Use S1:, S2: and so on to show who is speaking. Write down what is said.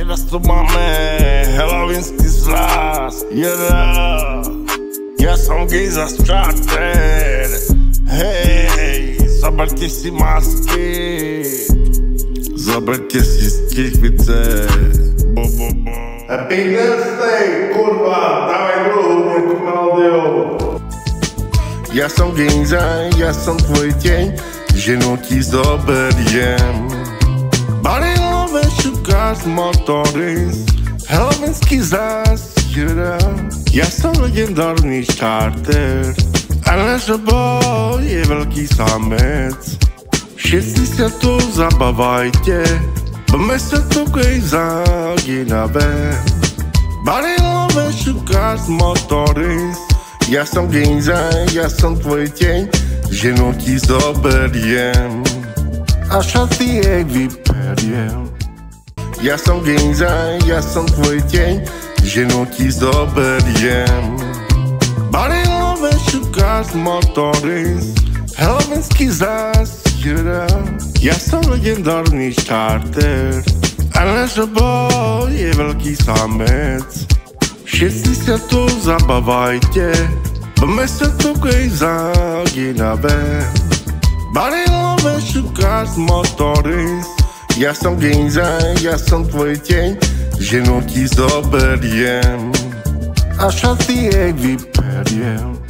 S1: Teraz tu máme helovínsky zraz. Ja som Giza z Charter. Hej, zoberte si masky, zoberte si stikvice. Happy birthday, kurva, dávaj druhú nejakú melódiu. Ja som Giza, ja som tvoj deň, ženu ti zoberiem. Barilové šukáš motorist, helovínsky zás. Ja som legendárny Charter a náš oboj je veľký samec. Všetci sa tu zabávajte, poďme sa tu Giza ginave. Barilové šukáš motorist, ja som Giza, ja som tvoj deň, ženu ti zoberiem a šaty jej vyperiem. Ja som Giza, ja som tvoj deň, ženu ti zoberiem. Barilové šukáš motorist, helovínsky zás. Ja som legendárny Charter a náš oboj je veľký samec. Všetci sa tu zabávajte, poďme sa tu Giza ginave. Barilové šukáš motorist, ja som Giza, ja som tvoj deň, ženu ti zoberiem a šaty jej vyperiem.